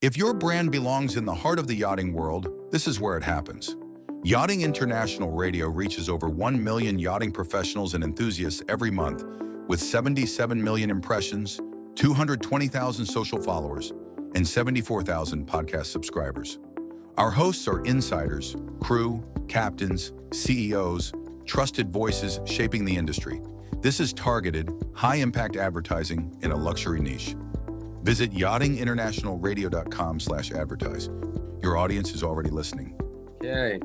If your brand belongs in the heart of the yachting world, this is where it happens. Yachting International Radio reaches over 1 million yachting professionals and enthusiasts every month, with 77 million impressions, 220,000 social followers, and 74,000 podcast subscribers. Our hosts are insiders, crew, captains, CEOs, trusted voices shaping the industry. This is targeted, high-impact advertising in a luxury niche. Visit yachtinginternationalradio.com/advertise. Your audience is already listening. Okay.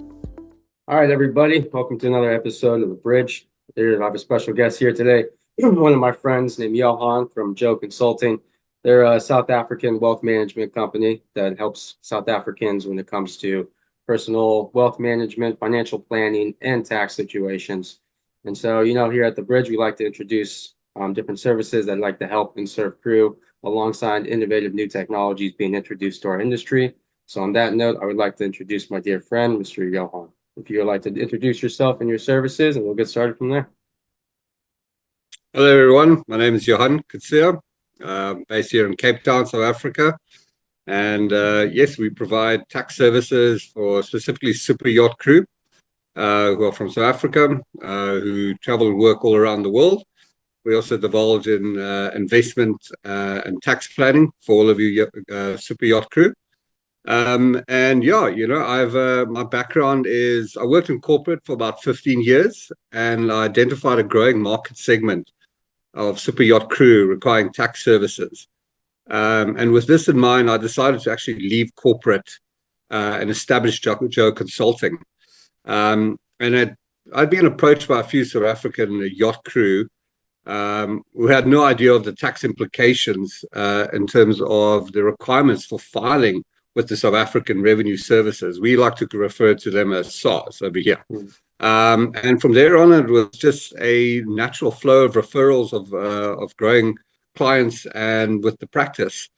All right, everybody. Welcome to another episode of The Bridge. I have a special guest here today. One of my friends named Johann from Joe Consulting. They're a South African wealth management company that helps South Africans when it comes to personal wealth management, financial planning, and tax situations. And so, here at The Bridge, we like to introduce different services that like to help and serve crew alongside innovative new technologies being introduced to our industry. So on that note, I would like to introduce my dear friend, Mr. Johann. If you would like to introduce yourself and your services, and we'll get started from there. Hello, everyone. My name is Johann Coetzee, based here in Cape Town, South Africa. And yes, we provide tax services for specifically super yacht crew who are from South Africa, who travel and work all around the world. We also divulge in investment and tax planning for all of you super yacht crew. And yeah, my background is I worked in corporate for about 15 years, and I identified a growing market segment of super yacht crew requiring tax services. And with this in mind, I decided to actually leave corporate and establish Joe Consulting. And I'd been approached by a few South African yacht crew who had no idea of the tax implications in terms of the requirements for filing with the South African Revenue Services. We like to refer to them as SARS over here. And from there on, it was just a natural flow of referrals of growing clients and with the practice.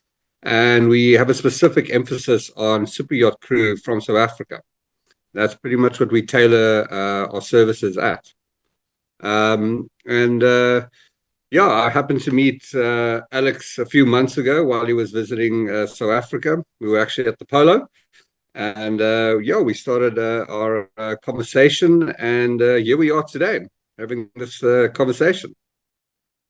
And we have a specific emphasis on super yacht crew from South Africa. That's pretty much what we tailor our services at. Yeah, I happened to meet Alex a few months ago while he was visiting South Africa. We were actually at the Polo. And yeah, we started our conversation, and here we are today having this conversation.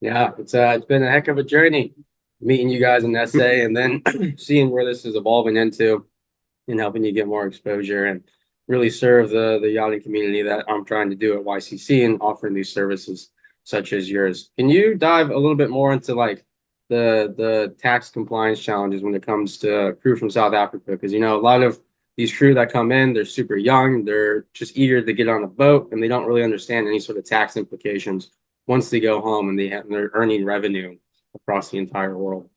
Yeah, it's been a heck of a journey meeting you guys in SA and then seeing where this is evolving into and helping you get more exposure and really serve the yachting community that I'm trying to do at YCC and offering these services such as yours. Can you dive a little bit more into like the tax compliance challenges when it comes to crew from South Africa? Because, a lot of these crew that come in, they're super young, they're just eager to get on a boat, and they don't really understand any sort of tax implications once they go home and they're earning revenue across the entire world.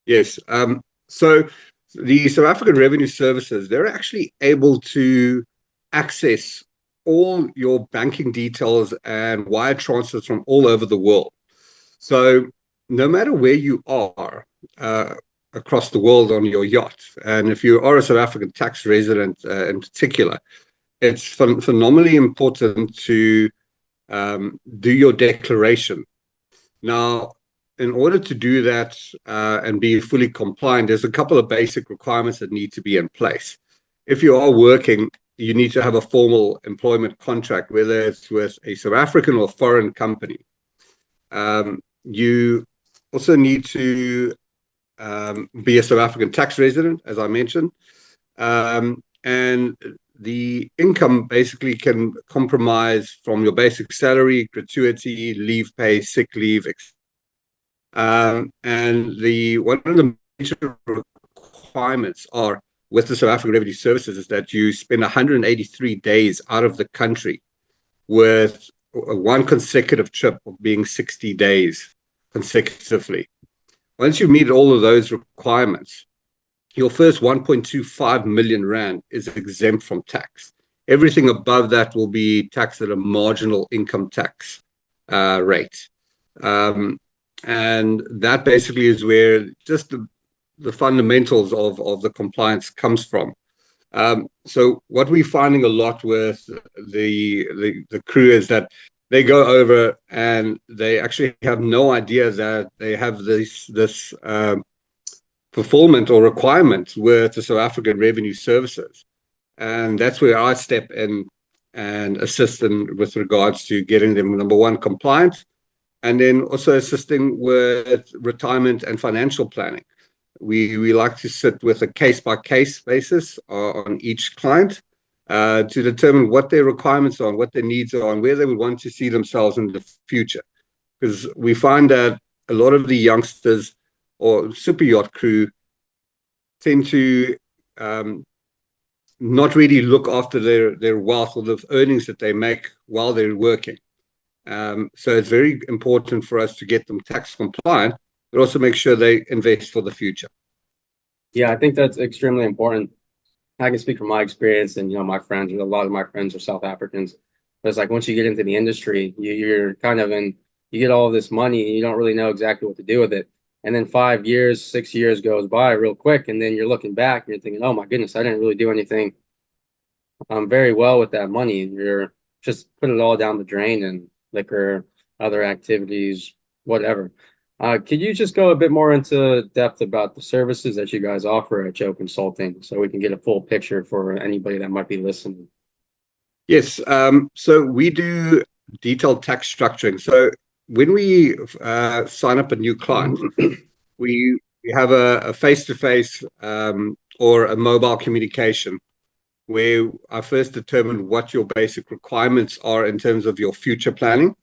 Yes. So the South African Revenue Services, they're actually able to access all your banking details and wire transfers from all over the world. So no matter where you are across the world on your yacht, and if you are a South African tax resident in particular, it's phenomenally important to do your declaration. Now, in order to do that and be fully compliant, there's a couple of basic requirements that need to be in place. If you are working, you need to have a formal employment contract, whether it's with a South African or foreign company. You also need to be a South African tax resident, as I mentioned. And the income basically can compromise from your basic salary, gratuity, leave pay, sick leave, etc. And one of the major requirements are with the South African Revenue Services is that you spend 183 days out of the country with one consecutive trip of being 60 days consecutively. Once you meet all of those requirements, your first 1.25 million rand is exempt from tax. Everything above that will be taxed at a marginal income tax rate. And that basically is where just the fundamentals of the compliance comes from. So what we're finding a lot with the crew is that they go over and they actually have no idea that they have this fulfillment or requirements with the South African Revenue Services. And that's where I step in and assist them with regards to getting them, number one, compliant, and then also assisting with retirement and financial planning. We like to sit with a case-by-case basis on each client to determine what their requirements are, and what their needs are, and where they would want to see themselves in the future. Because we find that a lot of the youngsters or super yacht crew tend to not really look after their wealth or the earnings that they make while they're working. So it's very important for us to get them tax compliant, but also make sure they invest for the future. Yeah, I think that's extremely important. I can speak from my experience, and my friends, a lot of my friends are South Africans. But it's like once you get into the industry, you're kind of you get all this money, and you don't really know exactly what to do with it. And then 5 years, 6 years goes by real quick, and then you're looking back and you're thinking, oh my goodness, I didn't really do anything very well with that money. And you're just put it all down the drain and liquor, other activities, whatever. Could you just go a bit more into depth about the services that you guys offer at Joe Consulting so we can get a full picture for anybody that might be listening? Yes. So we do detailed tax structuring. So when we sign up a new client, we have a face-to-face or a mobile communication where I first determine what your basic requirements are in terms of your future planning.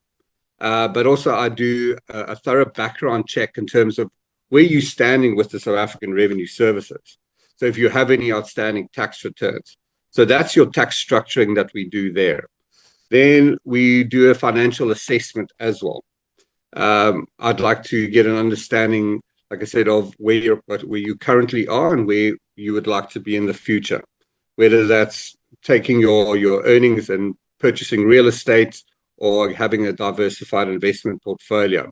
But also I do a thorough background check in terms of where you're standing with the South African Revenue Services. So if you have any outstanding tax returns. So that's your tax structuring that we do there. Then we do a financial assessment as well. I'd like to get an understanding, like I said, of where you currently are and where you would like to be in the future. Whether that's taking your earnings and purchasing real estate or having a diversified investment portfolio.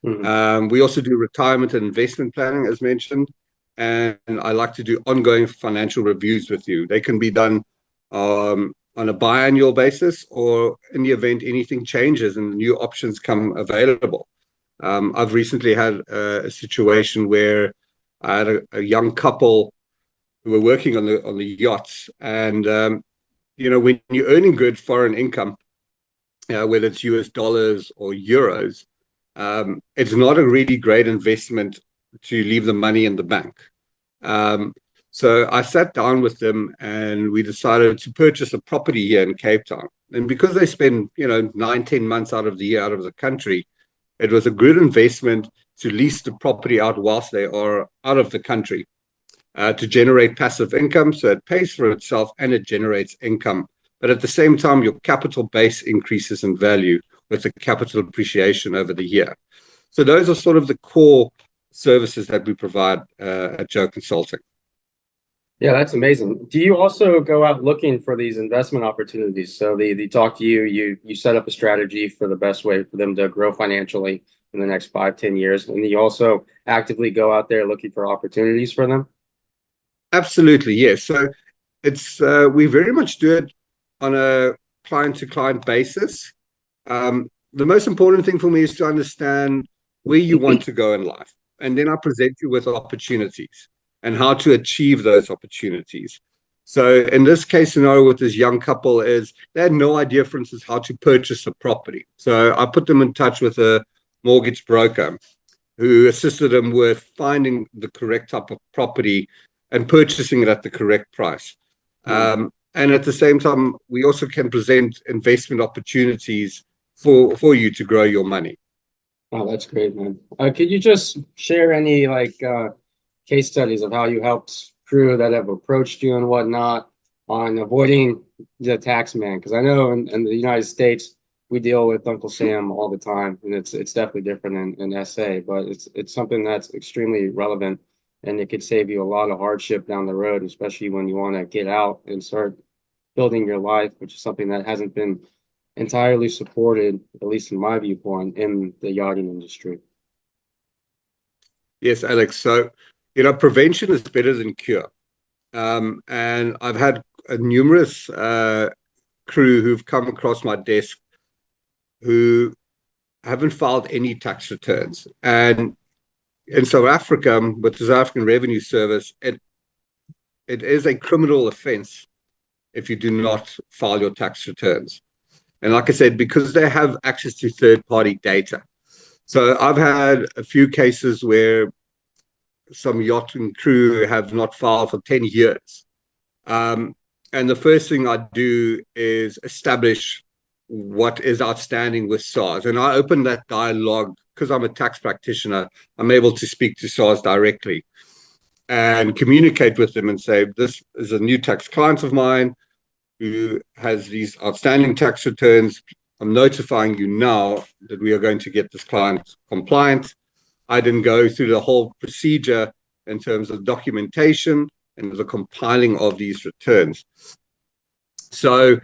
Mm-hmm. We also do retirement and investment planning, as mentioned, and I like to do ongoing financial reviews with you. They can be done on a biannual basis, or in the event anything changes and new options come available. I've recently had a situation where I had a young couple who were working on the yachts, and when you're earning good foreign income, whether it's US dollars or euros, it's not a really great investment to leave the money in the bank. So I sat down with them and we decided to purchase a property here in Cape Town. And because they spend 9-10 months out of the year out of the country, it was a good investment to lease the property out whilst they are out of the country, to generate passive income. So it pays for itself and it generates income. But at the same time, your capital base increases in value with the capital appreciation over the year. So those are sort of the core services that we provide at Joe Consulting. Yeah, that's amazing. Do you also go out looking for these investment opportunities? So they talk to you, you set up a strategy for the best way for them to grow financially in the next 5-10 years. And you also actively go out there looking for opportunities for them? Absolutely, yes. So it's we very much do it on a client-to-client basis. The most important thing for me is to understand where you want to go in life. And then I present you with opportunities and how to achieve those opportunities. So in this case scenario with this young couple is they had no idea, for instance, how to purchase a property. So I put them in touch with a mortgage broker who assisted them with finding the correct type of property and purchasing it at the correct price. And at the same time, we also can present investment opportunities for you to grow your money. Oh, that's great, man. Could you just share any case studies of how you helped crew that have approached you and whatnot on avoiding the tax man? Because I know in the United States, we deal with Uncle Sam all the time, and it's definitely different in SA, but it's something that's extremely relevant, and it could save you a lot of hardship down the road, especially when you want to get out and start building your life, which is something that hasn't been entirely supported, at least in my viewpoint, in the yachting industry. Yes, Alex. So, prevention is better than cure. And I've had numerous crew who've come across my desk who haven't filed any tax returns. And, in South Africa, with the South African Revenue Service, it is a criminal offense if you do not file your tax returns. And like I said, because they have access to third-party data. So I've had a few cases where some yachting crew have not filed for 10 years. And the first thing I do is establish what is outstanding with SARS. And I open that dialogue because I'm a tax practitioner. I'm able to speak to SARS directly and communicate with them and say, this is a new tax client of mine who has these outstanding tax returns. I'm notifying you now that we are going to get this client compliant. I didn't go through the whole procedure in terms of documentation and the compiling of these returns. So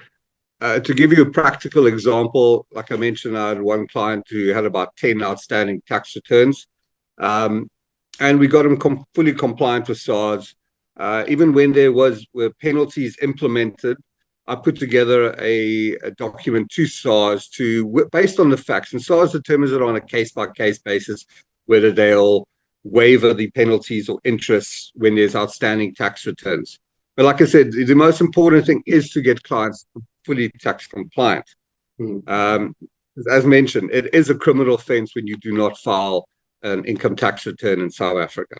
to give you a practical example, like I mentioned, I had one client who had about 10 outstanding tax returns. And we got him fully compliant with SARS. Even when there were penalties implemented, I put together a document to SARS based on the facts. And SARS determines it on a case-by-case basis, whether they'll waiver the penalties or interests when there's outstanding tax returns. But like I said, the most important thing is to get clients fully tax compliant. As mentioned, it is a criminal offense when you do not file an income tax return in South Africa.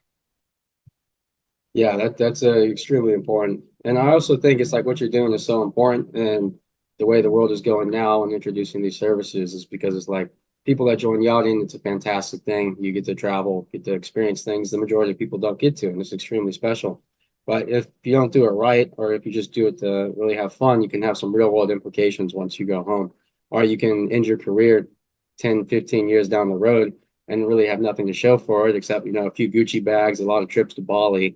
Yeah, that's extremely important. And I also think it's like what you're doing is so important. And the way the world is going now and introducing these services is because it's like people that join yachting, it's a fantastic thing. You get to travel, get to experience things the majority of people don't get to, and it's extremely special. But if you don't do it right, or if you just do it to really have fun, you can have some real world implications once you go home. Or you can end your career 10, 15 years down the road and really have nothing to show for it except, a few Gucci bags, a lot of trips to Bali,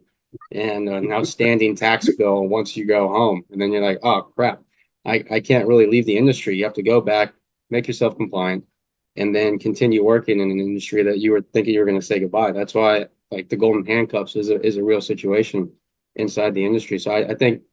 and an outstanding tax bill once you go home. And then you're like, oh, crap, I can't really leave the industry. You have to go back, make yourself compliant, and then continue working in an industry that you were thinking you were going to say goodbye. That's why like the golden handcuffs is a real situation inside the industry. So I think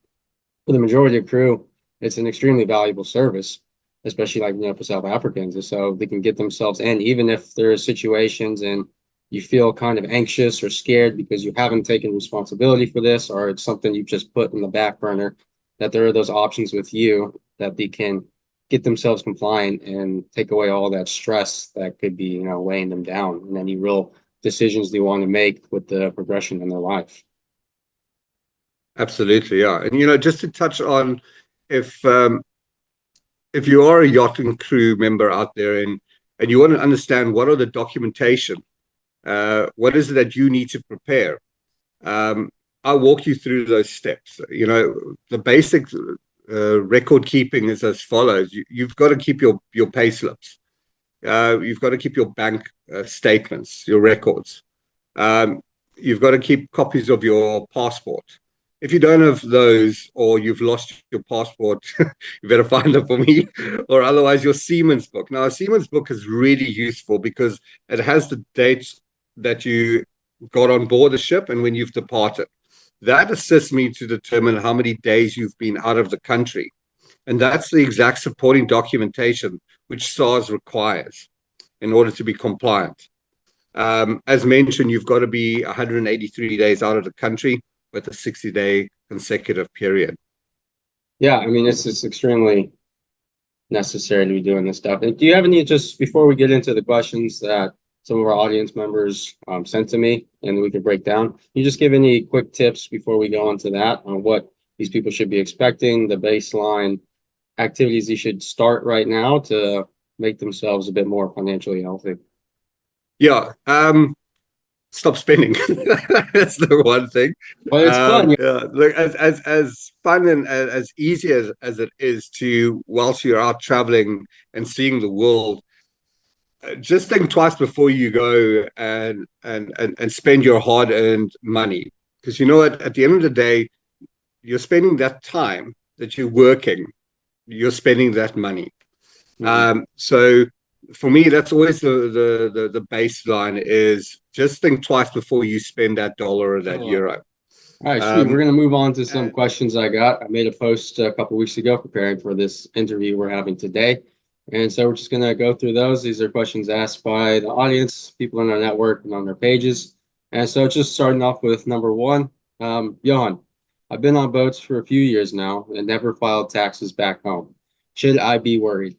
for the majority of crew, it's an extremely valuable service, especially like, for South Africans. And so they can get themselves in, even if there are situations and you feel kind of anxious or scared because you haven't taken responsibility for this, or it's something you just put in the back burner, that there are those options with you that they can get themselves compliant and take away all that stress that could be, weighing them down and any real decisions they want to make with the progression in their life. Absolutely, yeah. And just to touch on, if you are a yachting crew member out there and you want to understand what are the documentation, what is it that you need to prepare, I'll walk you through those steps. The basic record keeping is as follows. You've got to keep your pay slips. You've got to keep your bank statements, your records. You've got to keep copies of your passport. If you don't have those, or you've lost your passport, you better find it for me, or otherwise your seaman's book. Now, a seaman's book is really useful because it has the dates that you got on board the ship and when you've departed. That assists me to determine how many days you've been out of the country. And that's the exact supporting documentation which SARS requires in order to be compliant. As mentioned, you've got to be 183 days out of the country with a 60-day consecutive period. Yeah, I mean, it's extremely necessary to be doing this stuff. And do you have any, just before we get into the questions that some of our audience members sent to me and we can break down, can you just give any quick tips before we go into that on what these people should be expecting, the baseline activities they should start right now to make themselves a bit more financially healthy? Yeah. Stop spending. That's the one thing. But it's fun. Yeah, look, as fun and as easy as it is to, whilst you're out traveling and seeing the world, just think twice before you go and spend your hard-earned money. Because you know what, at the end of the day, you're spending that time that you're working, you're spending that money. So for me, that's always the baseline is just think twice before you spend that dollar or that euro. All right, sweet. We're going to move on to some questions I got. I made a post a couple of weeks ago preparing for this interview we're having today. And so we're just going to go through those. These are questions asked by the audience, people in our network and on their pages. And so just starting off with number one, Johann, I've been on boats for a few years now and never filed taxes back home. Should I be worried?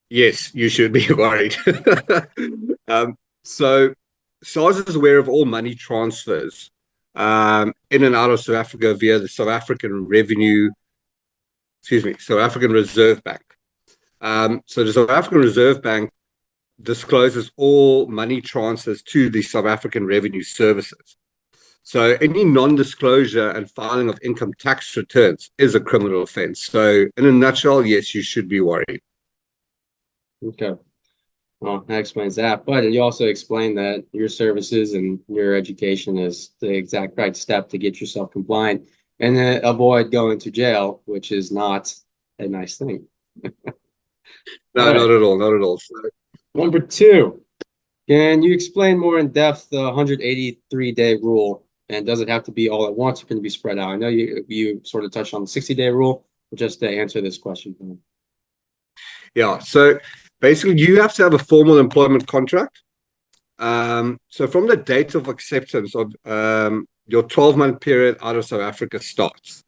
Yes, you should be worried. So SARS is aware of all money transfers in and out of South Africa via the South African Reserve Bank. So the South African Reserve Bank discloses all money transfers to the South African Revenue Services. So any non-disclosure and filing of income tax returns is a criminal offense. So in a nutshell, yes, you should be worried. Okay. Well, that explains that. But you also explained that your services and your education is the exact right step to get yourself compliant and then avoid going to jail, which is not a nice thing. No, All right. not at all, not at all. So, Number two, can you explain more in depth the 183-day rule? And does it have to be all at once or can it be spread out? I know you sort of touched on the 60-day rule, but just to answer this question. yeah, so basically you have to have a formal employment contract. So from the date of acceptance of your 12-month period out of South Africa starts.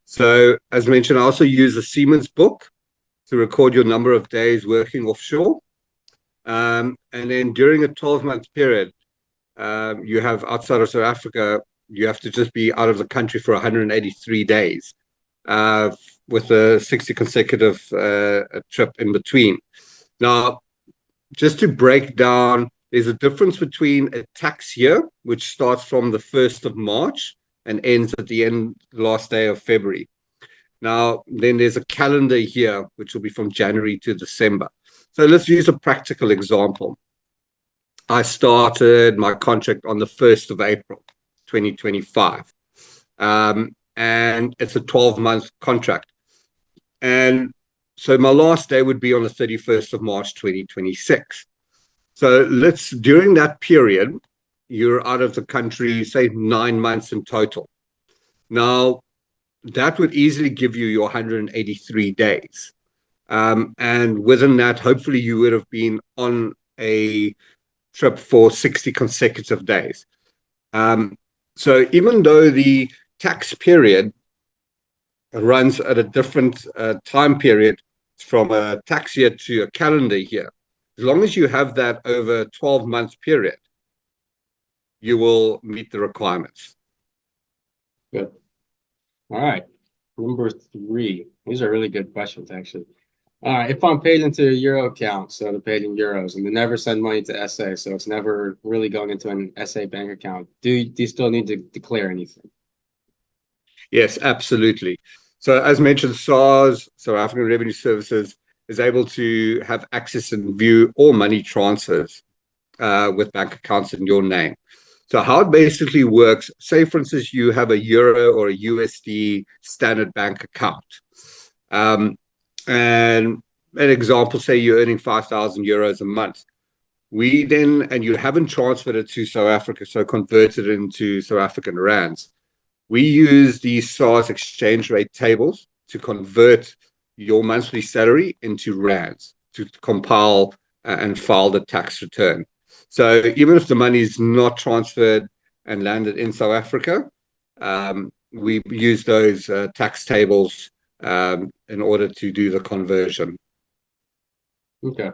So as mentioned, I also use a Siemens book to record your number of days working offshore. And then during a 12-month period, you have outside of South Africa, you have to just be out of the country for 183 days with a 60 consecutive trip in between. Now, just to break down, there's a difference between a tax year, which starts from the 1st of March and ends at the last day of February. Now, then there's a calendar year, which will be from January to December. So let's use a practical example. I started my contract on the 1st of April, 2025. And it's a 12-month contract. And so my last day would be on the 31st of March, 2026. So during that period, you're out of the country, say 9 months in total. Now, that would easily give you your 183 days. And within that, hopefully you would have been on a trip for 60 consecutive days. So even though the tax period runs at a different time period from a tax year to a calendar year, as long as you have that over a 12-month period, you will meet the requirements. Good. All right. Number three. These are really good questions, actually. All right. If I'm paid into a Euro account, so they're paid in euros, and they never send money to SA, so it's never really going into an SA bank account, do you still need to declare anything? Yes, absolutely. So as mentioned, SARS, South African Revenue Services, is able to have access and view all money transfers with bank accounts in your name. So how it basically works, say, for instance, you have a Euro or a USD standard bank account. And an example, say you're earning 5,000 euros a month. And you haven't transferred it to South Africa, so converted it into South African rands. We use these SARS exchange rate tables to convert your monthly salary into rands to compile and file the tax return. So even if the money is not transferred and landed in South Africa, we use those tax tables in order to do the conversion. Okay.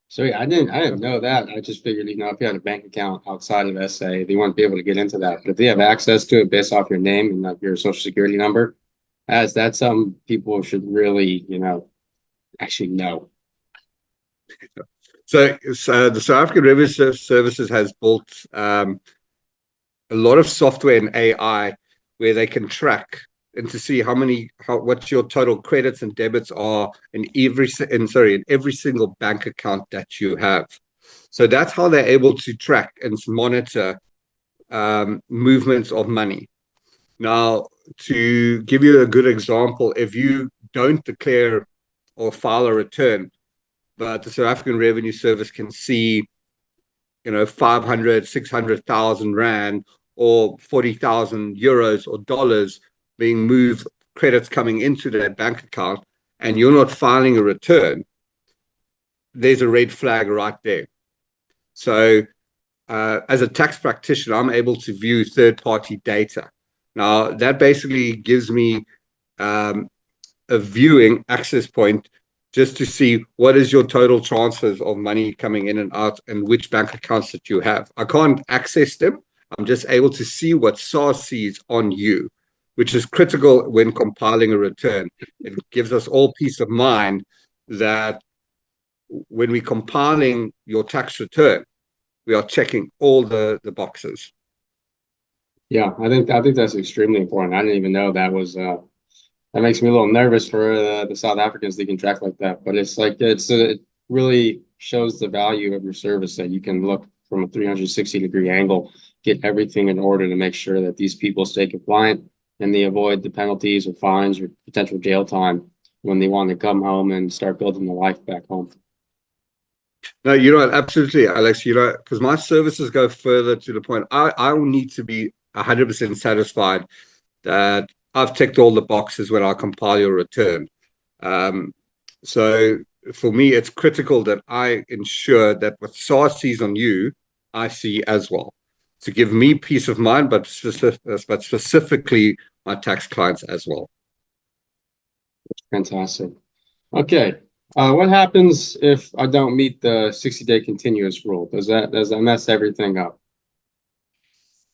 So yeah, I didn't know that. I just figured, if you had a bank account outside of SA, they wouldn't be able to get into that. But if they have access to it based off your name and your social security number, that's something people should really, actually know. So the South African Revenue Services has built a lot of software and AI where they can track and to see what your total credits and debits are in every single bank account that you have. So that's how they're able to track and monitor movements of money. Now, to give you a good example, if you don't declare or file a return, but the South African Revenue Service can see, 500, 600,000 Rand or 40,000 euros or dollars being moved, credits coming into that bank account, and you're not filing a return, there's a red flag right there. So as a tax practitioner, I'm able to view third-party data. Now, that basically gives me a viewing access point just to see what is your total transfers of money coming in and out and which bank accounts that you have. I can't access them. I'm just able to see what SARS sees on you, which is critical when compiling a return. It gives us all peace of mind that when we're compiling your tax return, we are checking all the boxes. Yeah, I think that's extremely important. I didn't even know that was that makes me a little nervous for the South Africans that can track like that. But it's like it really shows the value of your service that you can look from a 360-degree angle, get everything in order to make sure that these people stay compliant and they avoid the penalties or fines or potential jail time when they want to come home and start building their life back home. No, you're right. Absolutely, Alex. Because my services go further to the point. I will need to be 100% satisfied that I've ticked all the boxes when I compile your return. So for me, it's critical that I ensure that what SARS sees on you, I see as well, to give me peace of mind, but specifically my tax clients as well. Fantastic. Okay. What happens if I don't meet the 60-day continuous rule? Does that mess everything up?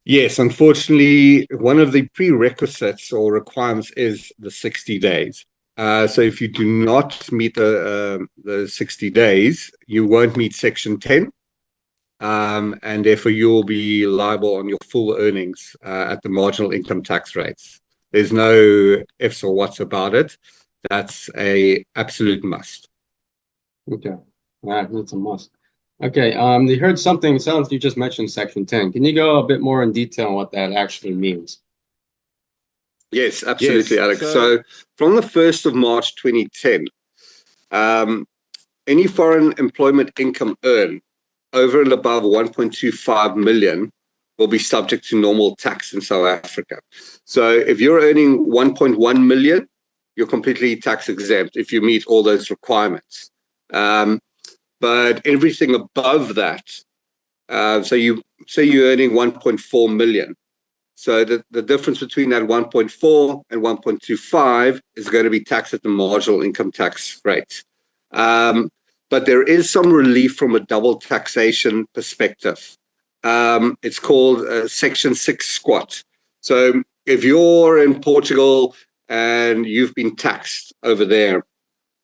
Yes, unfortunately, one of the prerequisites or requirements is the 60 days. So if you do not meet the 60 days, you won't meet Section 10, and therefore you will be liable on your full earnings at the marginal income tax rates. There's no ifs or whats about it. That's a absolute must. Okay. All right, that's a must. Okay. You heard something. It sounds you just mentioned Section 10. Can you go a bit more in detail on what that actually means? Yes, absolutely, Alex. So from the 1st of March 2010, any foreign employment income earned over and above 1.25 million will be subject to normal tax in South Africa. So if you're earning 1.1 million, you're completely tax exempt if you meet all those requirements. But everything above that, so you're earning 1.4 million. So the difference between that 1.4 and 1.25 is going to be taxed at the marginal income tax rate. But there is some relief from a double taxation perspective. It's called Section 6 squat. So if you're in Portugal and you've been taxed over there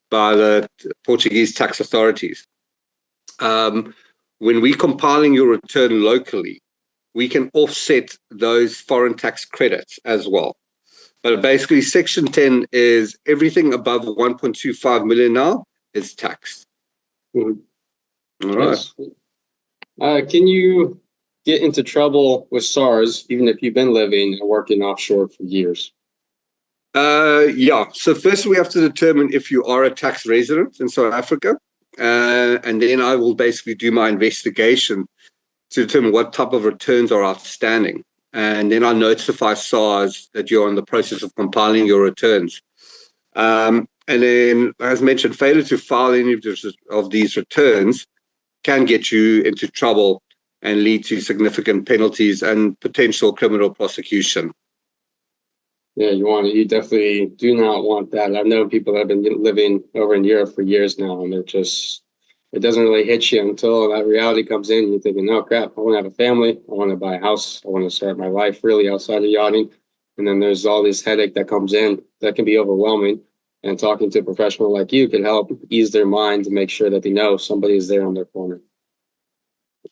by the Portuguese tax authorities, when we're compiling your return locally, we can offset those foreign tax credits as well. But basically, Section 10 is everything above 1.25 million now is taxed. Mm-hmm. All right. Can you get into trouble with SARS even if you've been living and working offshore for years? Yeah. So first we have to determine if you are a tax resident in South Africa. And then I will basically do my investigation to determine what type of returns are outstanding. And then I notify SARS that you're in the process of compiling your returns. And then, as mentioned, failure to file any of these returns can get you into trouble and lead to significant penalties and potential criminal prosecution. Yeah, you definitely do not want that. I've known people that have been living over in Europe for years now, and it doesn't really hit you until that reality comes in. You're thinking, oh crap, I want to have a family. I want to buy a house. I want to start my life really outside of yachting. And then there's all this headache that comes in that can be overwhelming. And talking to a professional like you can help ease their mind to make sure that they know somebody is there on their corner.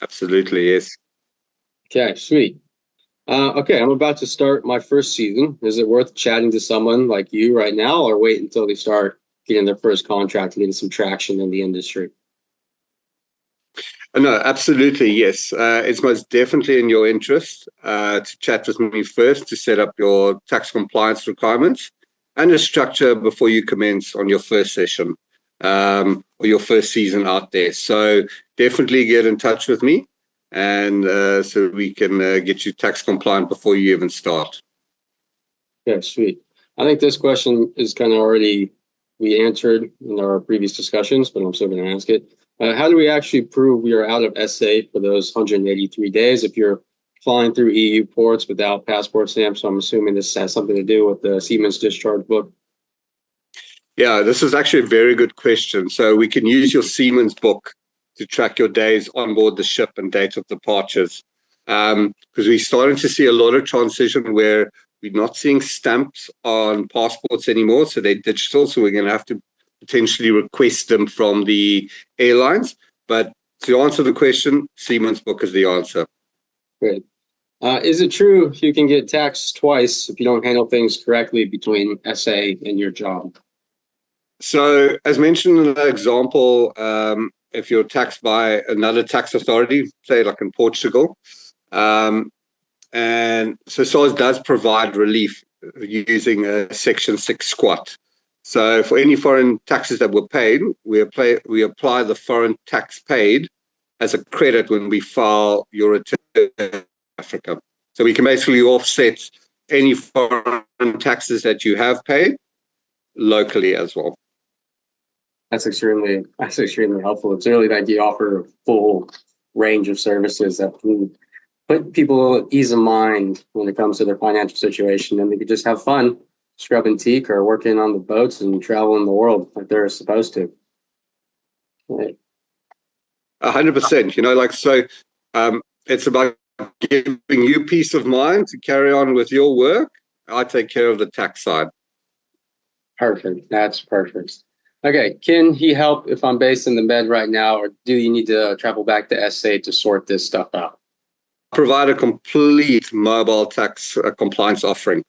Absolutely, yes. Okay, sweet. Okay, I'm about to start my first season. Is it worth chatting to someone like you right now, or wait until they start getting their first contract and getting some traction in the industry? No, absolutely, yes. It's most definitely in your interest to chat with me first to set up your tax compliance requirements and a structure before you commence on your first session or your first season out there. So definitely get in touch with me, and so we can get you tax compliant before you even start. Okay, sweet. I think this question is kind of already we answered in our previous discussions, but I'm still going to ask it. How do we actually prove we are out of SA for those 183 days if you're flying through EU ports without passport stamps? So I'm assuming this has something to do with the Seaman's Discharge Book. Yeah, this is actually a very good question. So we can use your Seaman's book to track your days on board the ship and date of departures. Because we're starting to see a lot of transition where we're not seeing stamps on passports anymore, so they're digital, so we're going to have to potentially request them from the airlines. But to answer the question, Seaman's book is the answer. Great. Is it true you can get taxed twice if you don't handle things correctly between SA and your job? So, as mentioned in the example, if you're taxed by another tax authority, say like in Portugal, and so SARS does provide relief using a Section 6 squat. So for any foreign taxes that were paid, we apply the foreign tax paid as a credit when we file your return to Africa. So we can basically offset any foreign taxes that you have paid locally as well. That's extremely helpful. It's really like you offer a full range of services that can put people at ease of mind when it comes to their financial situation, and they could just have fun scrubbing teak or working on the boats and traveling the world like they're supposed to. Right. 100%. You know, like so, it's about giving you peace of mind to carry on with your work. I take care of the tax side. Perfect. That's perfect. Okay, can he help if I'm based in the Med right now, or do you need to travel back to SA to sort this stuff out? Provide a complete mobile tax compliance offering.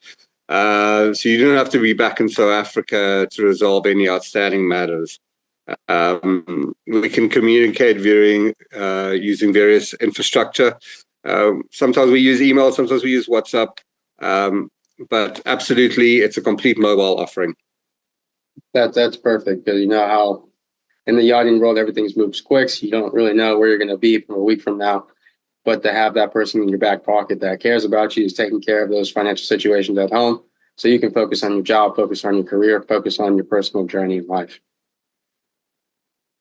So you don't have to be back in South Africa to resolve any outstanding matters. We can communicate using various infrastructure. Sometimes we use email, sometimes we use WhatsApp, but absolutely, it's a complete mobile offering. That's perfect, because you know how in the yachting world everything moves quick, so you don't really know where you're going to be from a week from now. But to have that person in your back pocket that cares about you, is taking care of those financial situations at home, so you can focus on your job, focus on your career, focus on your personal journey in life.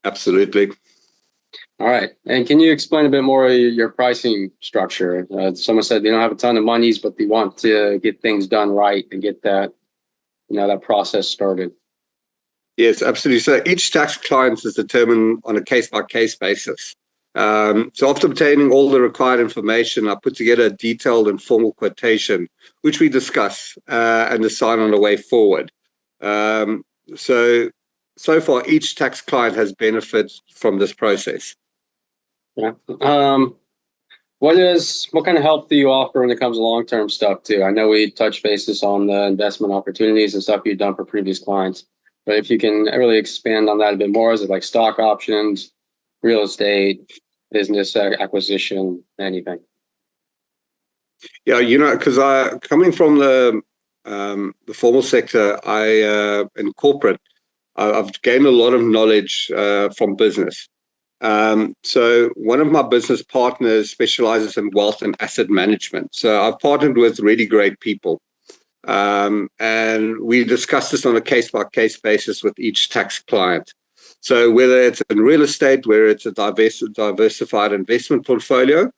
Absolutely. All right. And can you explain a bit more of your pricing structure? Someone said they don't have a ton of monies, but they want to get things done right and get that, that process started. Yes, absolutely. So each tax client is determined on a case-by-case basis. So after obtaining all the required information, I put together a detailed and formal quotation, which we discuss and decide on the way forward. So far, each tax client has benefits from this process. Yeah. What kind of help do you offer when it comes to long-term stuff too? I know we touched bases on the investment opportunities and stuff you've done for previous clients, but if you can really expand on that a bit more, is it like stock options, real estate, business acquisition, anything? Yeah, because coming from the formal sector, in corporate, I've gained a lot of knowledge from business. So one of my business partners specializes in wealth and asset management. So I've partnered with really great people. And we discuss this on a case-by-case basis with each tax client. So whether it's in real estate, whether it's a diversified investment portfolio,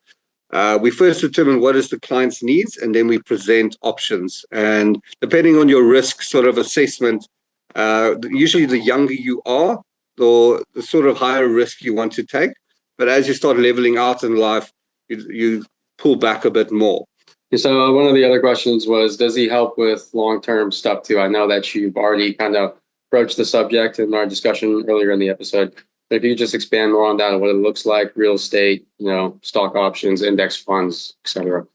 we first determine what is the client's needs, and then we present options. And depending on your risk sort of assessment, usually the younger you are, or the sort of higher risk you want to take. But as you start leveling out in life, you pull back a bit more. So one of the other questions was, does he help with long-term stuff too? I know that you've already kind of broached the subject in our discussion earlier in the episode. But if you could just expand more on that, what it looks like, real estate, stock options, index funds, etc.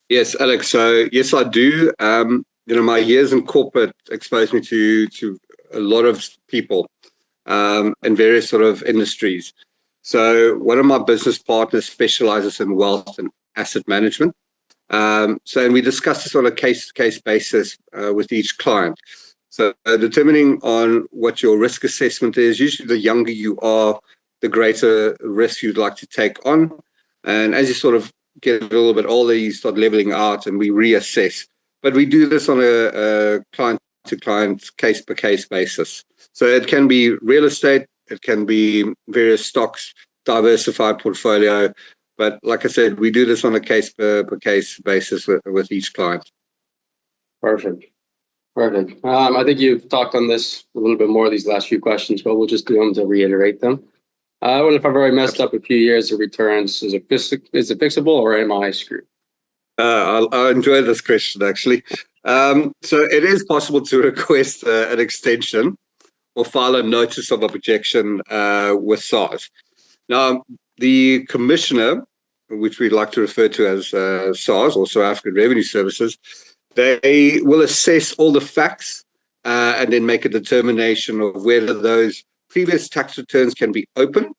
Yes, Alex. So yes, I do. My years in corporate exposed me to a lot of people in various sort of industries. So one of my business partners specializes in wealth and asset management. And we discuss this on a case-to-case basis with each client. So determining on what your risk assessment is, usually the younger you are, the greater risk you'd like to take on. And as you sort of get a little bit older, you start leveling out and we reassess. But we do this on a client-to-client, case-by-case basis. So it can be real estate, It can be various stocks, diversified portfolio. But like I said, we do this on a case per case basis with each client. Perfect. Perfect. I think you've talked on this a little bit more these last few questions, but we'll just do them to reiterate them. What if I've already messed up a few years of returns? Is it fixable or am I screwed? I enjoy this question, actually. So it is possible to request an extension or file a notice of objection with SARS. Now, the commissioner, which we'd like to refer to as SARS, or South African Revenue Services, they will assess all the facts and then make a determination of whether those previous tax returns can be opened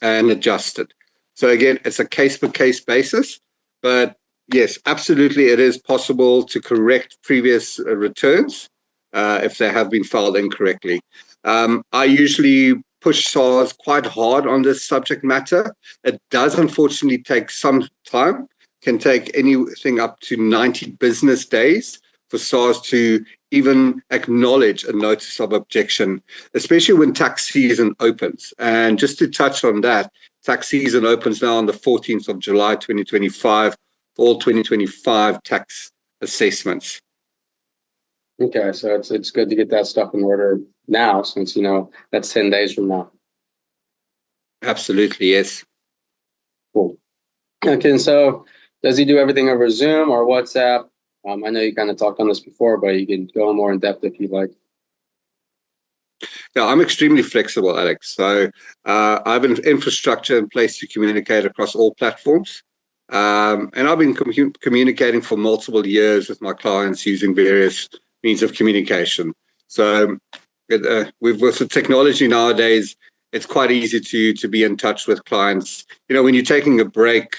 and adjusted. So again, it's a case-per-case basis, but yes, absolutely, it is possible to correct previous returns if they have been filed incorrectly. I usually push SARS quite hard on this subject matter. It does unfortunately take some time, can take anything up to 90 business days for SARS to even acknowledge a notice of objection, especially when tax season opens. And just to touch on that, tax season opens now on the 14th of July, 2025, for all 2025 tax assessments. Okay, so it's good to get that stuff in order now, since that's 10 days from now. Absolutely, yes. Cool. Okay, so does he do everything over Zoom or WhatsApp? I know you kind of talked on this before, but you can go more in depth if you'd like. Yeah, I'm extremely flexible, Alex. So I have an infrastructure in place to communicate across all platforms. And I've been communicating for multiple years with my clients using various means of communication. So with the technology nowadays, it's quite easy to be in touch with clients. When you're taking a break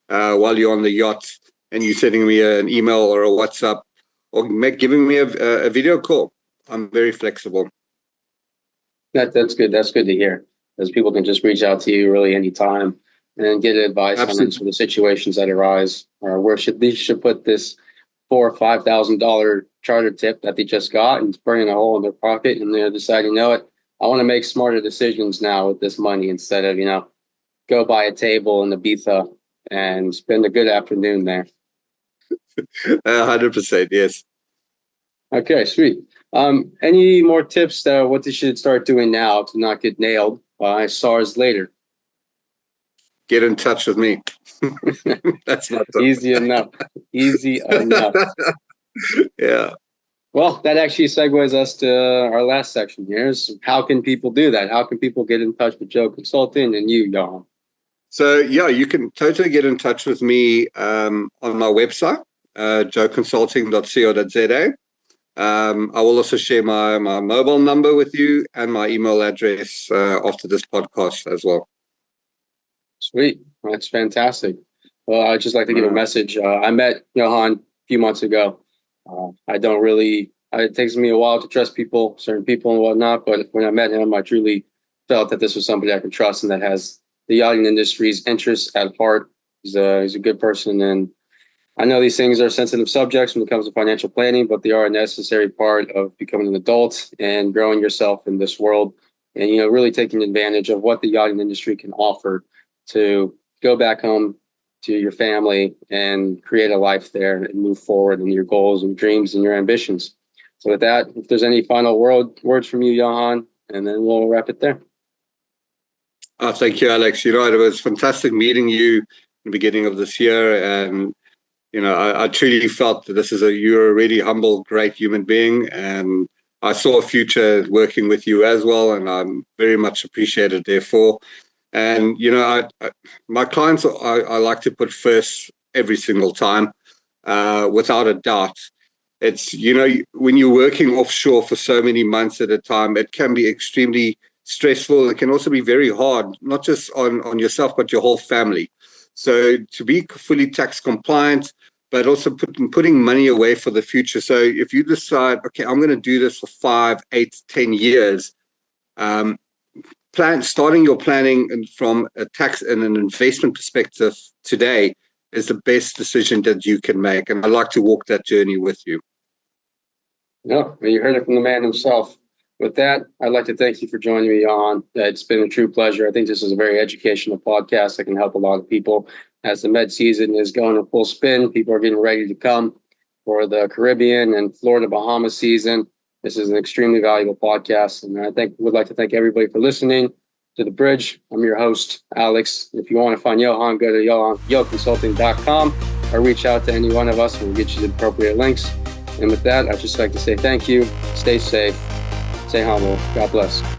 while you're on the yacht and you're sending me an email or a WhatsApp or giving me a video call, I'm very flexible. That's good. That's good to hear, because people can just reach out to you really anytime and get advice on the situations that arise, or where they should put this $4,000 or $5,000 charter tip that they just got, and it's burning a hole in their pocket, and they're deciding, I want to make smarter decisions now with this money instead of go buy a table in Ibiza and spend a good afternoon there. 100%, yes. Okay, sweet. Any more tips what they should start doing now to not get nailed by SARS later? Get in touch with me. That's not easy enough. Easy enough. Yeah. Well, that actually segues us to our last section here. Is how can people do that? How can people get in touch with Joe Consulting and you, Johann? So yeah, you can totally get in touch with me on my website, joeconsulting.co.za. I will also share my mobile number with you and my email address after this podcast as well. Sweet. That's fantastic. Well, I'd just like to give a message. I met Johann a few months ago. It takes me a while to trust certain people and whatnot, but when I met him, I truly felt that this was somebody I could trust and that has the yachting industry's interests at heart. He's a good person, and I know these things are sensitive subjects when it comes to financial planning, but they are a necessary part of becoming an adult and growing yourself in this world, and really taking advantage of what the yachting industry can offer to go back home to your family and create a life there and move forward in your goals and dreams and your ambitions. So with that, if there's any final words from you, Johann, and then we'll wrap it there. Thank you, Alex. It was fantastic meeting you in the beginning of this year, and I truly felt that you're a really humble, great human being, and I saw a future working with you as well, and I'm very much appreciated therefore. And my clients, I like to put first every single time, without a doubt. It's when you're working offshore for so many months at a time, it can be extremely stressful. It can also be very hard, not just on yourself, but your whole family. So to be fully tax compliant, but also putting money away for the future. So if you decide, okay, I'm going to do this for 5, 8, 10 years, starting your planning from a tax and an investment perspective today is the best decision that you can make. And I'd like to walk that journey with you. No, you heard it from the man himself. With that, I'd like to thank you for joining me on. It's been a true pleasure. I think this is a very educational podcast that can help a lot of people. As the med season is going in full spin, people are getting ready to come for the Caribbean and Florida Bahamas season. This is an extremely valuable podcast, and I would like to thank everybody for listening to The Bridge. I'm your host, Alex. If you want to find Johann, go to yoconsulting.com or reach out to any one of us and we'll get you the appropriate links. And with that, I'd just like to say thank you, stay safe, stay humble. God bless.